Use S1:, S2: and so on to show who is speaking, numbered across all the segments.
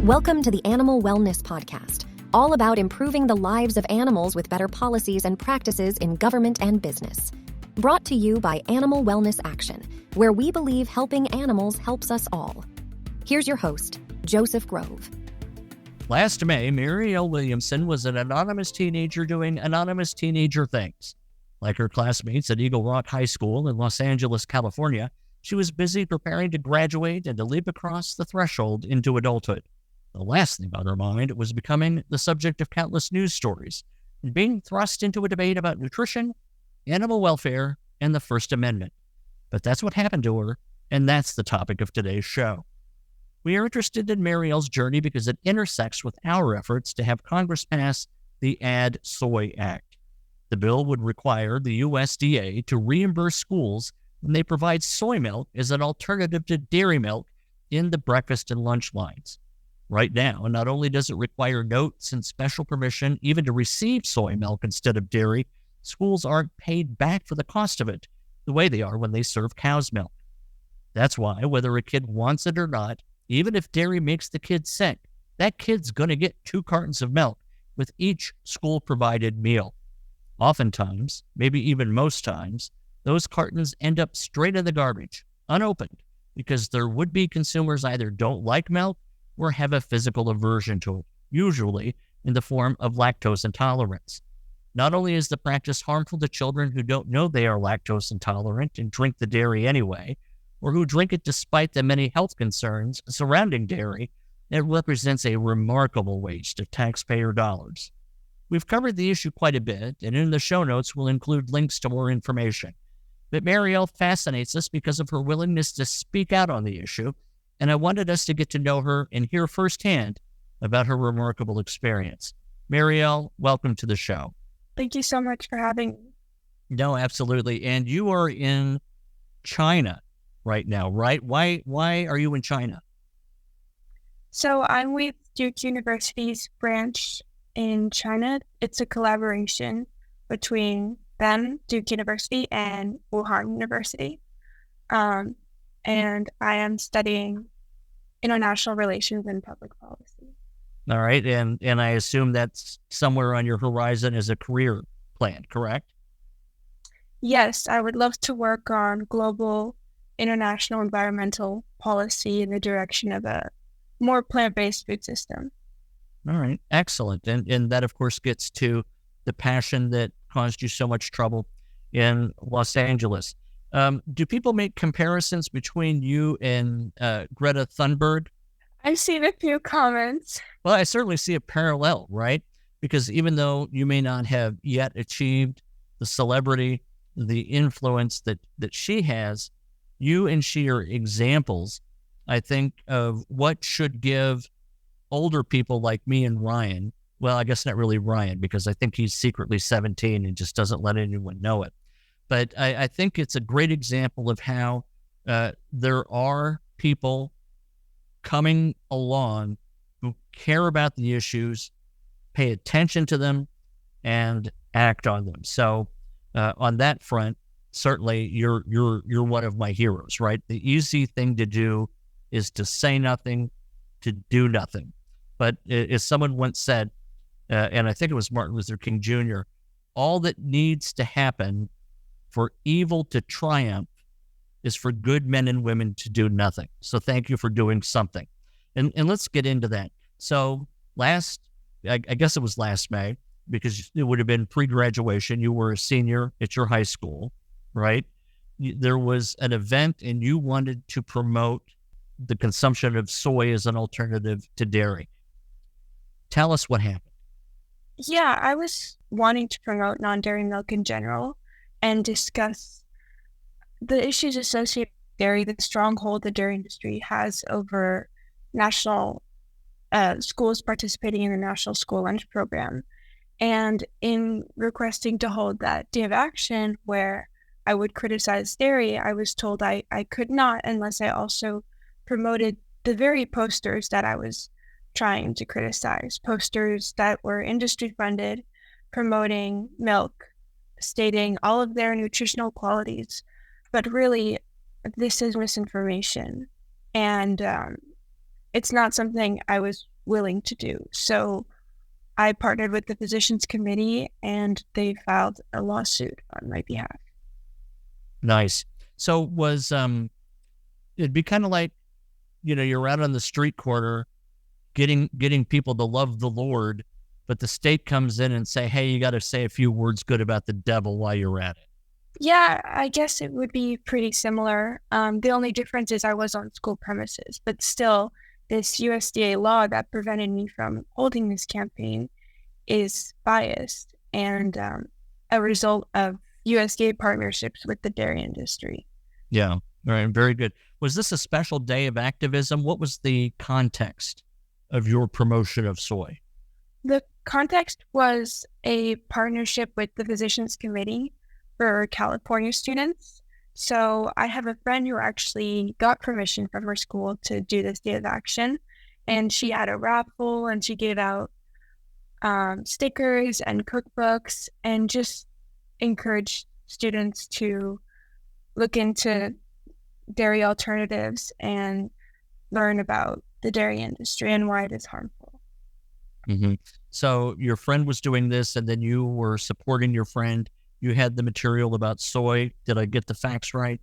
S1: Welcome to the Animal Wellness Podcast, all about improving the lives of animals with better policies and practices in government and business. Brought to you by Animal Wellness Action, where we believe helping animals helps us all. Here's your host, Joseph Grove.
S2: Last May, Marielle Williamson was an anonymous teenager doing anonymous teenager things. Like her classmates at Eagle Rock High School in Los Angeles, California, she was busy preparing to graduate and to leap across the threshold into adulthood. The last thing on her mind was becoming the subject of countless news stories and being thrust into a debate about nutrition, animal welfare, and the First Amendment. But that's what happened to her, and that's the topic of today's show. We are interested in Marielle's journey because it intersects with our efforts to have Congress pass the ADD SOY Act. The bill would require the USDA to reimburse schools when they provide soy milk as an alternative to dairy milk in the breakfast and lunch lines. Right now, not only does it require notes and special permission even to receive soy milk instead of dairy, schools aren't paid back for the cost of it the way they are when they serve cow's milk. That's why, whether a kid wants it or not, even if dairy makes the kid sick, that kid's going to get 2 cartons of milk with each school-provided meal. Oftentimes, maybe even most times, those cartons end up straight in the garbage, unopened, because their would-be consumers either don't like milk or have a physical aversion to it, usually in the form of lactose intolerance. Not only is the practice harmful to children who don't know they are lactose intolerant and drink the dairy anyway, or who drink it despite the many health concerns surrounding dairy, it represents a remarkable waste of taxpayer dollars. We've covered the issue quite a bit, and in the show notes we'll include links to more information. But Marielle fascinates us because of her willingness to speak out on the issue, and I wanted us to get to know her and hear firsthand about her remarkable experience. Marielle, welcome to the show.
S3: Thank you so much for having me.
S2: No, absolutely. And you are in China right now, right? Why are you in China?
S3: So I'm with Duke University's branch in China. It's a collaboration between them, Duke University, and Wuhan University. And I am studying international relations and public policy.
S2: All right. And I assume that's somewhere on your horizon as a career plan, correct?
S3: Yes, I would love to work on global international environmental policy in the direction of a more plant-based food system.
S2: All right. Excellent. And that, of course, gets to the passion that caused you so much trouble in Los Angeles. Do people make comparisons between you and Greta Thunberg?
S3: I've seen a few comments.
S2: Well, I certainly see a parallel, right? Because even though you may not have yet achieved the celebrity, the influence that she has, you and she are examples, I think, of what should give older people like me and Ryan, well, I guess not really Ryan, because I think he's secretly 17 and just doesn't let anyone know it. But I think it's a great example of how there are people coming along who care about the issues, pay attention to them, and act on them. So on that front, certainly you're one of my heroes, right? The easy thing to do is to say nothing, to do nothing. But as someone once said, and I think it was Martin Luther King Jr., all that needs to happen for evil to triumph is for good men and women to do nothing. So thank you for doing something. And let's get into that. So I guess it was last May, because it would have been pre-graduation. You were a senior at your high school, right? There was an event and you wanted to promote the consumption of soy as an alternative to dairy. Tell us what happened.
S3: Yeah, I was wanting to promote non-dairy milk in general and discuss the issues associated with dairy, the stronghold the dairy industry has over national schools participating in the National School Lunch Program. And in requesting to hold that day of action where I would criticize dairy, I was told I could not unless I also promoted the very posters that I was trying to criticize, posters that were industry funded, promoting milk, stating all of their nutritional qualities. But really, this is misinformation. And it's not something I was willing to do. So I partnered with the physicians committee and they filed a lawsuit on my behalf.
S2: Nice. So it'd be kind of like, you're out on the street corner getting people to love the Lord, but the state comes in and say, hey, you got to say a few words good about the devil while you're at it.
S3: Yeah, I guess it would be pretty similar. The only difference is I was on school premises, but still, this USDA law that prevented me from holding this campaign is biased and a result of USDA partnerships with the dairy industry.
S2: Yeah, all right, very good. Was this a special day of activism? What was the context of your promotion of soy?
S3: The context was a partnership with the Physicians Committee for California students. So I have a friend who actually got permission from her school to do this day of action. And she had a raffle and she gave out stickers and cookbooks and just encouraged students to look into dairy alternatives and learn about the dairy industry and why it is harmful.
S2: Mm-hmm. So your friend was doing this and then you were supporting your friend. You had the material about soy. Did I get the facts right?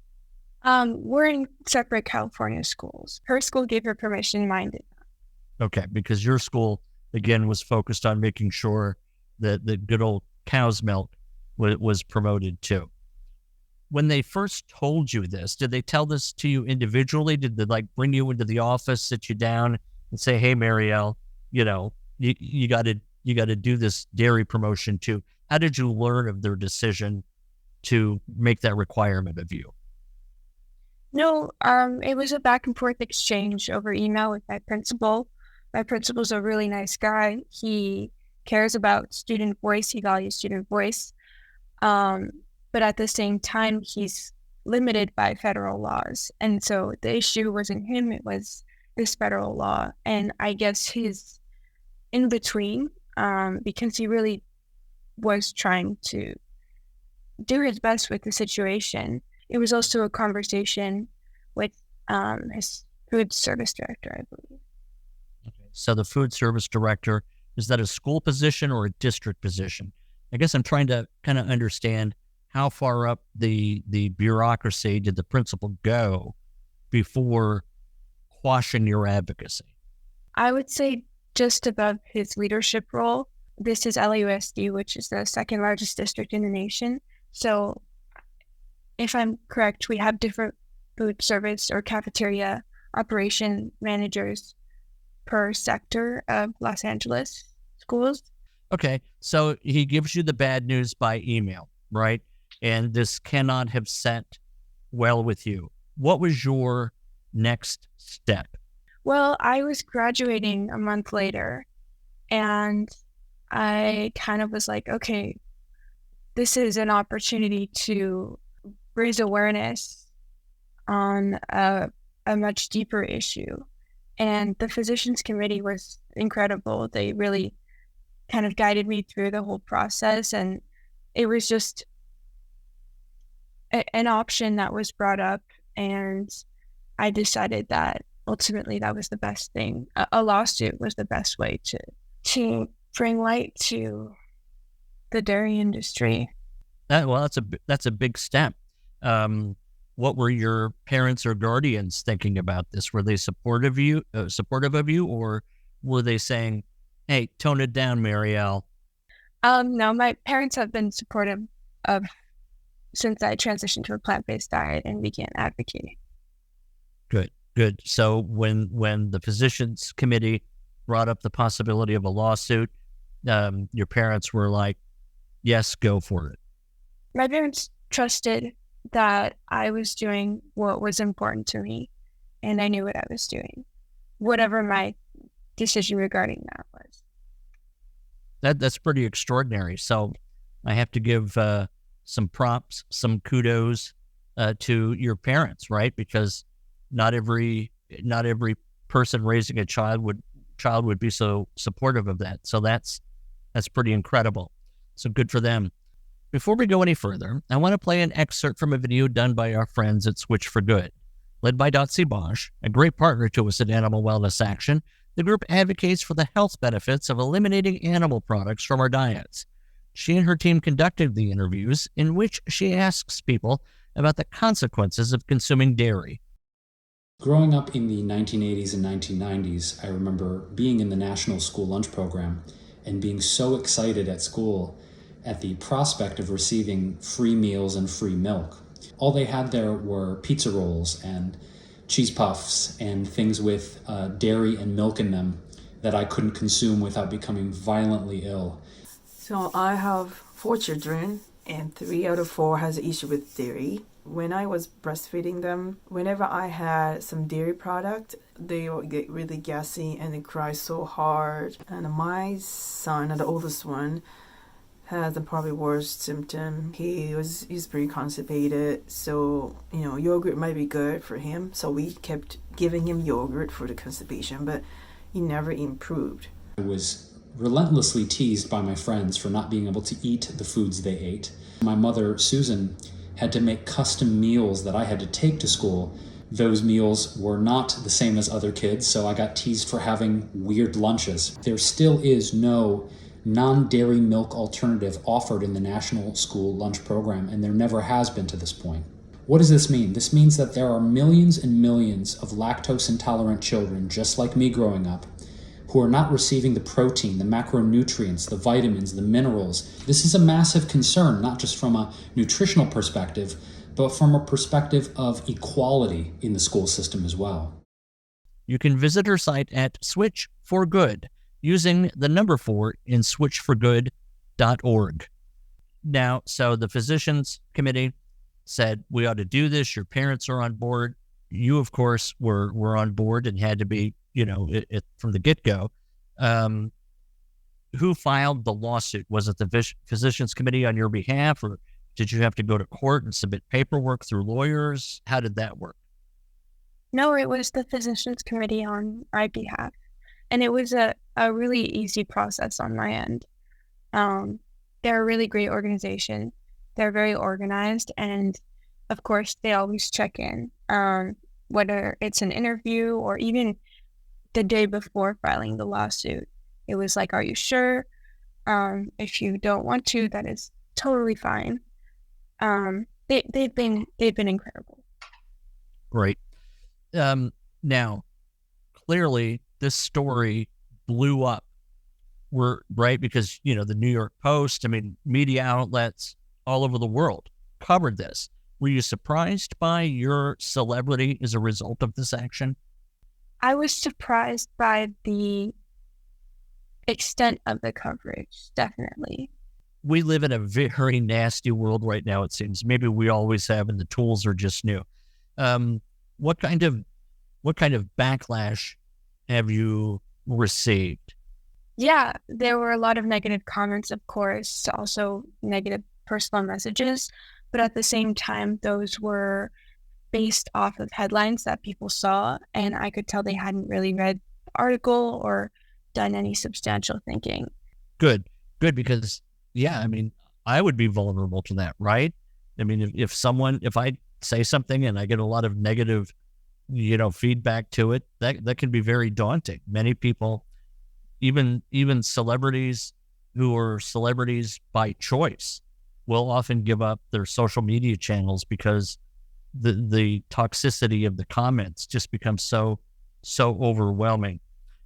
S3: We're in separate California schools. Her school gave her permission, mine did not.
S2: Okay, because your school, again, was focused on making sure that the good old cow's milk was promoted too. When they first told you this, did they tell this to you individually? Did they bring you into the office, sit you down and say, hey, Marielle, you got to do this dairy promotion too? How did you learn of their decision to make that requirement of you?
S3: No, it was a back and forth exchange over email with my principal. My principal's a really nice guy. He cares about student voice. He values student voice. But at the same time, he's limited by federal laws. And so the issue wasn't him, it was this federal law. And I guess he's in between because he really was trying to do his best with the situation. It was also a conversation with his food service director, I believe.
S2: Okay. So the food service director, is that a school position or a district position? I guess I'm trying to kind of understand how far up the bureaucracy did the principal go before quashing your advocacy?
S3: I would say just above his leadership role. This is LAUSD, which is the second largest district in the nation. So if I'm correct, we have different food service or cafeteria operation managers per sector of Los Angeles schools.
S2: Okay, so he gives you the bad news by email, right? And this cannot have sat well with you. What was your next step?
S3: Well, I was graduating a month later, and I kind of was like, okay, this is an opportunity to raise awareness on a much deeper issue. And the Physicians Committee was incredible. They really kind of guided me through the whole process. And it was just an option that was brought up. And I decided that ultimately that was the best thing. A lawsuit was the best way to bring light to the dairy industry.
S2: That's a big step. What were your parents or guardians thinking about this? Were they supportive of you, or were they saying, "Hey, tone it down, Marielle"?
S3: No, my parents have been supportive of since I transitioned to a plant-based diet and began advocating.
S2: Good. So when the Physicians Committee brought up the possibility of a lawsuit, your parents were like, "Yes, go for it."
S3: My parents trusted that I was doing what was important to me, and I knew what I was doing, whatever my decision regarding that was.
S2: That's pretty extraordinary. So I have to give some props, some kudos to your parents, right? Because not every person raising a child would be so supportive of that. So that's pretty incredible. So good for them. Before we go any further, I want to play an excerpt from a video done by our friends at Switch for Good. Led by Dotsie Bosch, a great partner to us at Animal Wellness Action, the group advocates for the health benefits of eliminating animal products from our diets. She and her team conducted the interviews in which she asks people about the consequences of consuming dairy.
S4: Growing up in the 1980s and 1990s, I remember being in the National School Lunch Program and being so excited at school at the prospect of receiving free meals and free milk. All they had there were pizza rolls and cheese puffs and things with dairy and milk in them that I couldn't consume without becoming violently ill.
S5: So I have 4 children, and 3 out of 4 has an issue with dairy. When I was breastfeeding them, whenever I had some dairy product, they would get really gassy and they cry so hard. And my son, the oldest one, has the probably worst symptom. He's pretty constipated, so yogurt might be good for him. So we kept giving him yogurt for the constipation, but he never improved.
S4: I was relentlessly teased by my friends for not being able to eat the foods they ate. My mother, Susan, had to make custom meals that I had to take to school. Those meals were not the same as other kids, so I got teased for having weird lunches. There still is no non-dairy milk alternative offered in the National School Lunch Program, and there never has been to this point. What does this mean? This means that there are millions and millions of lactose-intolerant children, just like me growing up, who are not receiving the protein, the macronutrients, the vitamins, the minerals. This is a massive concern, not just from a nutritional perspective, but from a perspective of equality in the school system as well.
S2: You can visit her site at Switch for Good using the number 4 in switchforgood.org. Now, so the Physicians Committee said, we ought to do this. Your parents are on board. You, of course, were on board and had to be, from the get-go. Who filed the lawsuit? Was it the Physicians Committee on your behalf, or did you have to go to court and submit paperwork through lawyers? How did that work?
S3: No, it was the Physicians Committee on my behalf. And it was a really easy process on my end. They're a really great organization. They're very organized. And of course, they always check in, whether it's an interview or even the day before filing the lawsuit. It was like, are you sure? If you don't want to, that is totally fine. They've been incredible.
S2: Great. Now, clearly, this story blew up, right? Because, the New York Post, media outlets all over the world covered this. Were you surprised by your celebrity as a result of this action?
S3: I was surprised by the extent of the coverage, definitely.
S2: We live in a very nasty world right now, it seems. Maybe we always have, and the tools are just new. What kind of backlash have you received?
S3: Yeah, there were a lot of negative comments, of course, also negative personal messages, but at the same time, those were based off of headlines that people saw, and I could tell they hadn't really read the article or done any substantial thinking. Good,
S2: because, I would be vulnerable to that, right? If I say something and I get a lot of negative feedback to it, that can be very daunting. Many people, even celebrities who are celebrities by choice, will often give up their social media channels because the toxicity of the comments just becomes so overwhelming.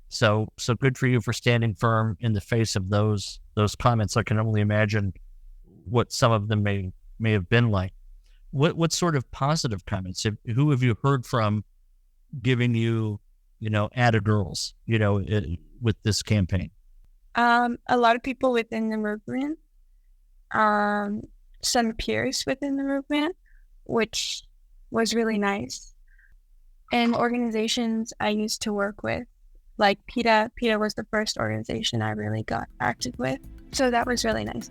S2: So good for you for standing firm in the face of those comments. I can only imagine what some of them may have been like. What sort of positive comments? Who have you heard from giving you, atta girls, with this campaign?
S3: A lot of people within the movement, some peers within the movement, which was really nice. And organizations I used to work with, like PETA. PETA was the first organization I really got active with. So that was really nice.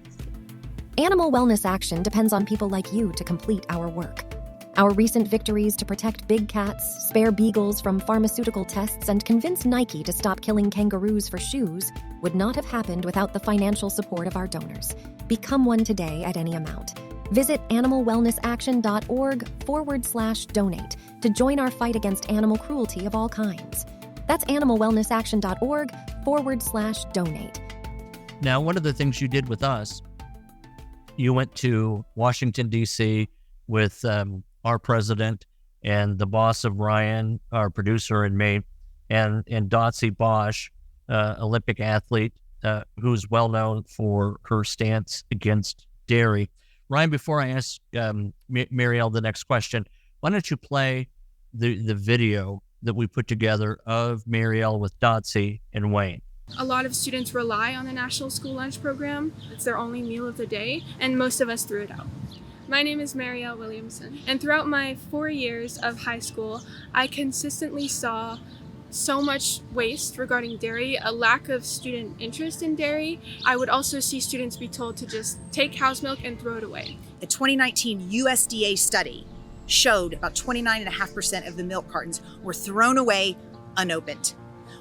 S1: Animal Wellness Action depends on people like you to complete our work. Our recent victories to protect big cats, spare beagles from pharmaceutical tests, and convince Nike to stop killing kangaroos for shoes would not have happened without the financial support of our donors. Become one today at any amount. Visit animalwellnessaction.org/donate to join our fight against animal cruelty of all kinds. That's animalwellnessaction.org/donate.
S2: Now, one of the things you did with us, you went to Washington, D.C. with our president and the boss of Ryan, our producer in Maine, and Dotsie Bosch, Olympic athlete, who's well known for her stance against dairy. Ryan, before I ask Marielle the next question, why don't you play the video that we put together of Marielle with Dotsie and Wayne?
S6: A lot of students rely on the National School Lunch Program. It's their only meal of the day, and most of us threw it out. My name is Marielle Williamson, and throughout my 4 years of high school, I consistently saw so much waste regarding dairy, a lack of student interest in dairy. I would also see students be told to just take cow's milk and throw it away.
S7: A 2019 USDA study showed about 29.5% of the milk cartons were thrown away unopened,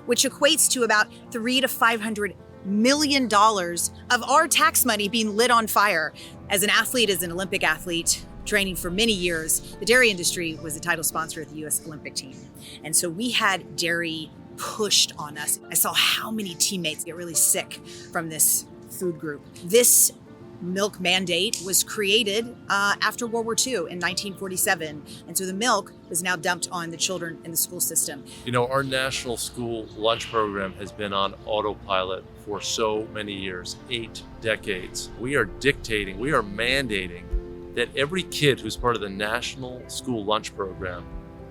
S7: which equates to about $300 to $500 million of our tax money being lit on fire. As an athlete, as an Olympic athlete, training for many years, the dairy industry was a title sponsor of the U.S. Olympic team. And so we had dairy pushed on us. I saw how many teammates get really sick from this food group. This milk mandate was created after World War II in 1947. And so the milk was now dumped on the children in the school system.
S8: You know, our national school lunch program has been on autopilot for so many years, 8 decades. We are dictating, we are mandating that every kid who's part of the national school lunch program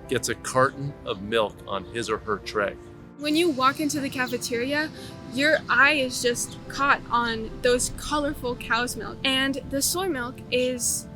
S8: gets a carton of milk on his or her tray.
S6: When you walk into the cafeteria, your eye is just caught on those colorful cow's milk, and the soy milk is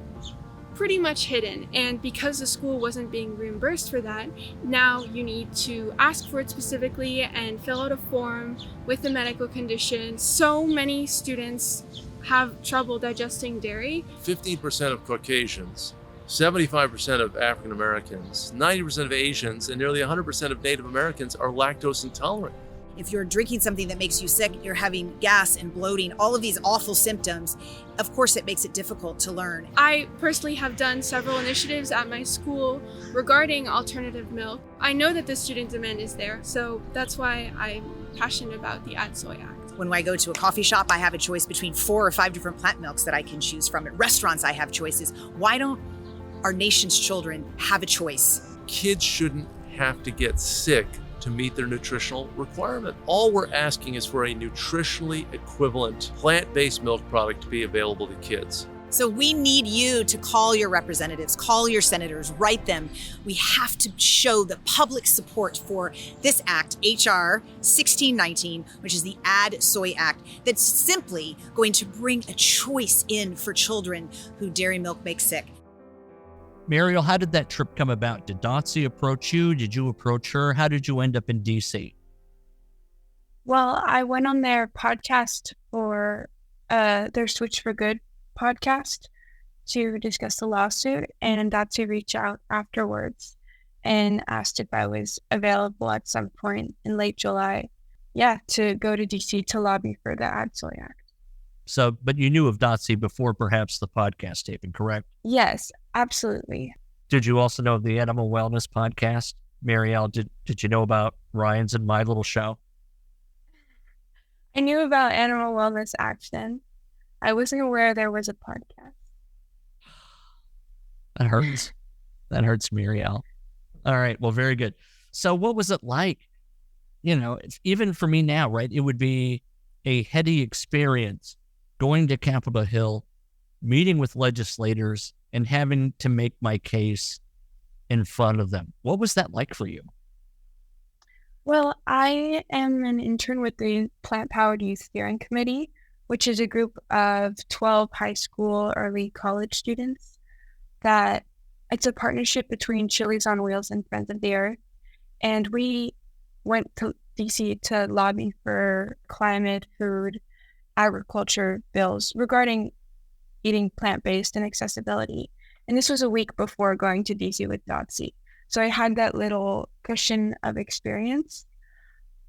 S6: pretty much hidden. And because the school wasn't being reimbursed for that, now you need to ask for it specifically and fill out a form with the medical condition. So many students have trouble digesting dairy.
S8: 15% of Caucasians, 75% of African Americans, 90% of Asians, and nearly 100% of Native Americans are lactose intolerant.
S7: If you're drinking something that makes you sick, you're having gas and bloating, all of these awful symptoms, of course it makes it difficult to learn.
S6: I personally have done several initiatives at my school regarding alternative milk. I know that the student demand is there, so that's why I'm passionate about the ADD SOY Act.
S7: When I go to a coffee shop, I have a choice between 4 or 5 different plant milks that I can choose from. At restaurants, I have choices. Why don't our nation's children have a choice?
S8: Kids shouldn't have to get sick to meet their nutritional requirement. All we're asking is for a nutritionally equivalent plant-based milk product to be available to kids.
S7: So we need you to call your representatives, call your senators, write them. We have to show the public support for this act, HR 1619, which is the ADD SOY Act, that's simply going to bring a choice in for children who dairy milk makes sick.
S2: Marielle, how did that trip come about? Did Dotsie approach you? Did you approach her? How did you end up in D.C.?
S3: Well, I went on their podcast for their Switch for Good podcast to discuss the lawsuit, and Dotsie reached out afterwards and asked if I was available at some point in late July, to go to DC to lobby for the ADD SOY Act.
S2: So, but you knew of Dotsie before perhaps the podcast taping, correct?
S3: Yes, absolutely.
S2: Did you also know of the Animal Wellness podcast? Marielle, did you know about Ryan's and my little show?
S3: I knew about Animal Wellness Action. I wasn't aware there was a podcast.
S2: That hurts. That hurts, Marielle. All right. Well, very good. So what was it like? You know, even for me now, right? It would be a heady experience going to Capitol Hill, meeting with legislators, and having to make my case in front of them. What was that like for you?
S3: Well, I am an intern with the Plant Powered Youth Steering Committee, which is a group of 12 high school, early college students that it's a partnership between Chili's on Wheels and Friends of the Earth. And we went to DC to lobby for climate, food, agriculture bills regarding eating plant-based and accessibility. And this was a week before going to DC with Dotsie. So I had that little cushion of experience,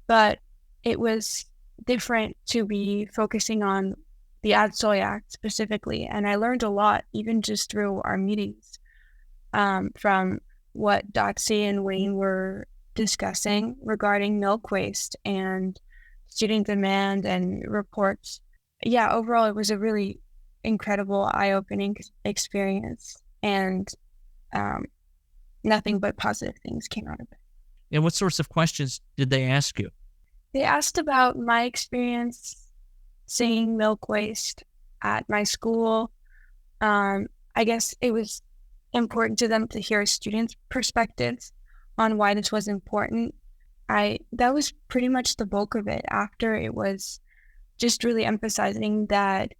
S3: but it was different to be focusing on the ADD SOY Act specifically. And I learned a lot, even just through our meetings, from what Doxy and Wayne were discussing regarding milk waste and student demand and reports. Yeah, overall, it was a really incredible, eye-opening experience, and nothing but positive things came out of it.
S2: And what sorts of questions did they ask you?
S3: They asked about my experience seeing milk waste at my school. I guess it was important to them to hear students' perspectives on why this was important. That was pretty much the bulk of it. After, it was just really emphasizing that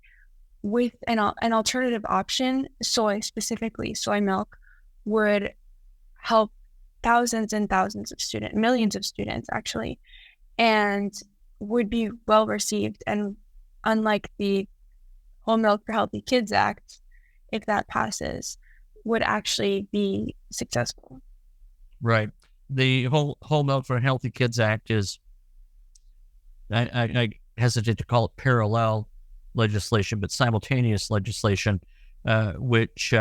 S3: with an alternative option, soy, specifically soy milk, would help thousands and thousands of students, millions of students actually, and would be well received. And unlike the Whole Milk for Healthy Kids Act, if that passes, would actually be successful.
S2: Right. The Whole Milk for Healthy Kids Act is, I hesitate to call it parallel legislation, but simultaneous legislation, which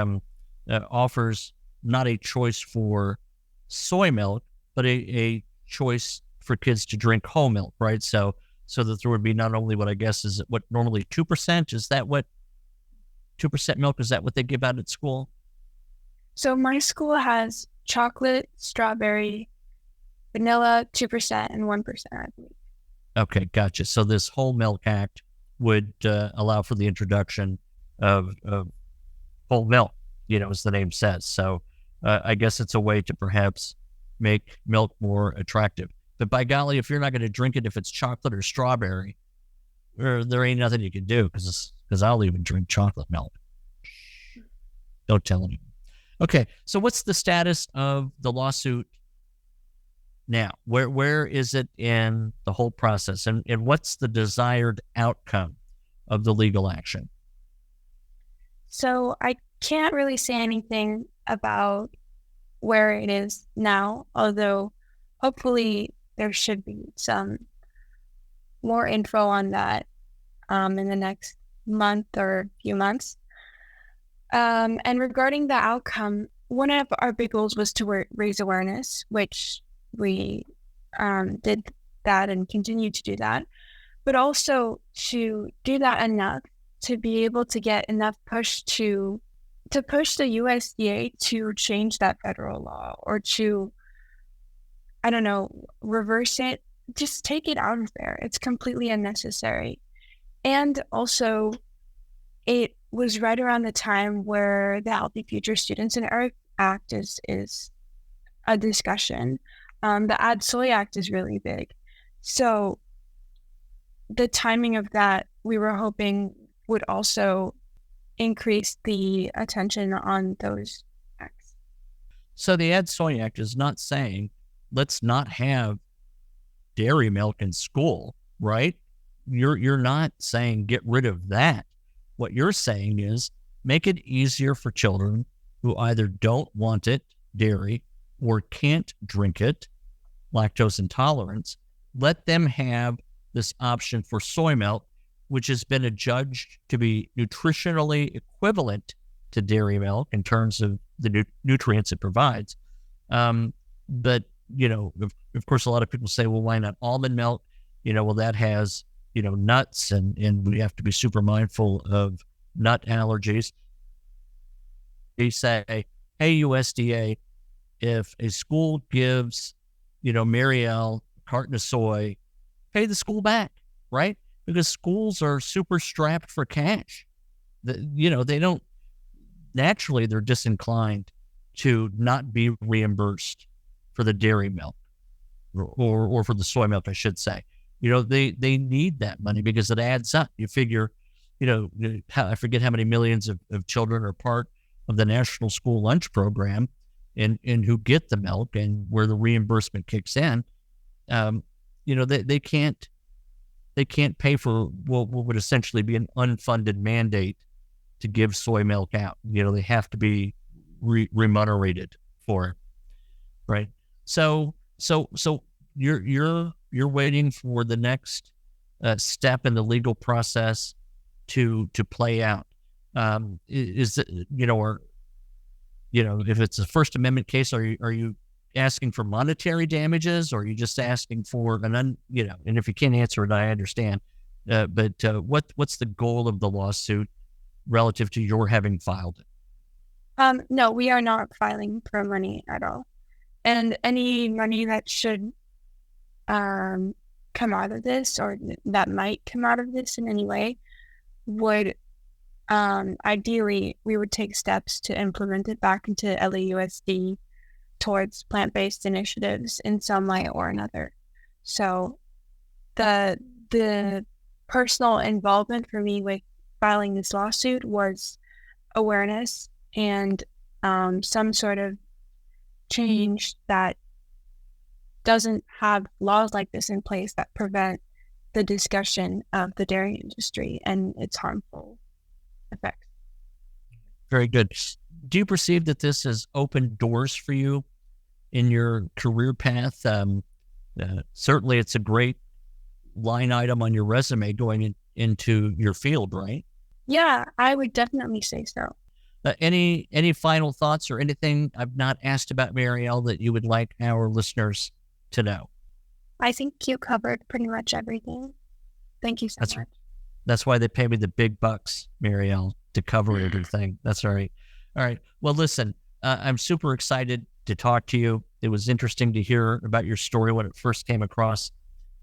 S2: offers not a choice for soy milk, but a choice for kids to drink whole milk, right? So that there would be not only what I guess is what normally 2%, is that what 2% milk, is that what they give out at school?
S3: So my school has chocolate, strawberry, vanilla, 2%, and 1%, I believe.
S2: Okay, gotcha. So this Whole Milk Act would allow for the introduction of whole milk, as the name says. So I guess it's a way to perhaps make milk more attractive. But by golly, if you're not going to drink it if it's chocolate or strawberry, there ain't nothing you can do, because I'll even drink chocolate milk. Don't tell anyone. Okay, so what's the status of the lawsuit now? Where is it in the whole process, and what's the desired outcome of the legal action?
S3: So I can't really say anything about where it is now, although hopefully there should be some more info on that in the next month or few months. And regarding the outcome, one of our big goals was to raise awareness, which we did that and continue to do that, but also to do that enough to be able to get enough push to push the USDA to change that federal law, or to, I don't know, reverse it, just take it out of there. It's completely unnecessary. And also, it was right around the time where the Healthy Future Students in Earth Act is a discussion. The ADD SOY Act is really big. So the timing of that, we were hoping, would also increase the attention on those acts.
S2: So the ADD SOY Act is not saying let's not have dairy milk in school, right? You're not saying get rid of that. What you're saying is make it easier for children who either don't want it, dairy, or can't drink it, lactose intolerance. Let them have this option for soy milk, which has been adjudged to be nutritionally equivalent to dairy milk in terms of the nutrients it provides. But, of course, a lot of people say, well, why not almond milk? Well, that has, nuts, and we have to be super mindful of nut allergies. They say, hey, USDA, if a school gives, Marielle a carton of soy, pay the school back, right? Because schools are super strapped for cash. They don't, naturally, they're disinclined to not be reimbursed for the dairy milk or for the soy milk, I should say. They need that money because it adds up. You figure, I forget how many millions of children are part of the National School Lunch Program and who get the milk, and where the reimbursement kicks in. They can't pay for what would essentially be an unfunded mandate to give soy milk out. They have to be remunerated for it, right? So you're waiting for the next step in the legal process to play out. Is it, if it's a First Amendment case, are you asking for monetary damages, or are you just asking for and if you can't answer it, I understand. But what's the goal of the lawsuit relative to your having filed it?
S3: No, we are not filing for money at all. And any money that should come out of this, or that might come out of this in any way, would ideally, we would take steps to implement it back into LAUSD towards plant-based initiatives in some way or another. So the personal involvement for me with filing this lawsuit was awareness and some sort of change that doesn't have laws like this in place that prevent the discussion of the dairy industry and its harmful effects.
S2: Very good. Do you perceive that this has opened doors for you in your career path? Certainly it's a great line item on your resume going into your field, right?
S3: Yeah, I would definitely say so.
S2: Any final thoughts or anything I've not asked about Marielle that you would like our listeners to know?
S3: I think you covered pretty much everything. Thank you so much.
S2: That's why they pay me the big bucks, Marielle, to cover everything. That's all right. All right. Well, listen, I'm super excited to talk to you. It was interesting to hear about your story when it first came across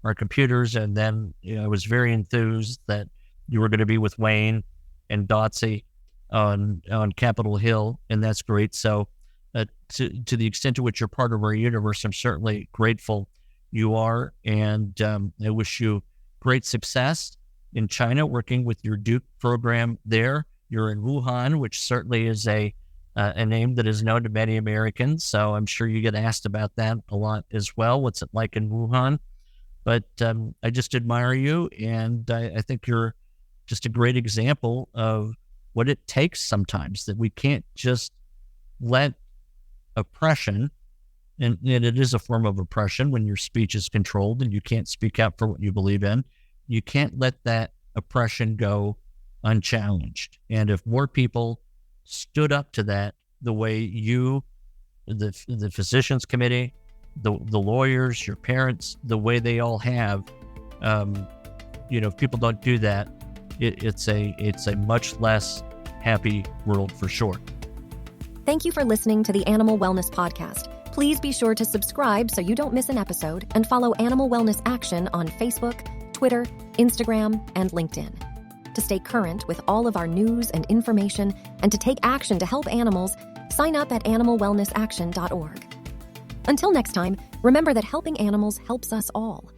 S2: our computers. And then I was very enthused that you were going to be with Wayne and Dotsy on Capitol Hill. And that's great. So to the extent to which you're part of our universe, I'm certainly grateful you are. And I wish you great success in China, working with your Duke program there. You're in Wuhan, which certainly is a name that is known to many Americans. So I'm sure you get asked about that a lot as well. What's it like in Wuhan? But I just admire you, and I think you're just a great example of what it takes sometimes, that we can't just let oppression, and it is a form of oppression when your speech is controlled and you can't speak out for what you believe in. You can't let that oppression go unchallenged. And if more people stood up to that the way you, the physicians committee, the lawyers, your parents, the way they all have, if people don't do that, it's a much less happy world for sure.
S1: Thank you for listening to the Animal Wellness Podcast. Please be sure to subscribe so you don't miss an episode, and follow Animal Wellness Action on Facebook, Twitter, Instagram, and LinkedIn. To stay current with all of our news and information, and to take action to help animals, sign up at animalwellnessaction.org. Until next time, remember that helping animals helps us all.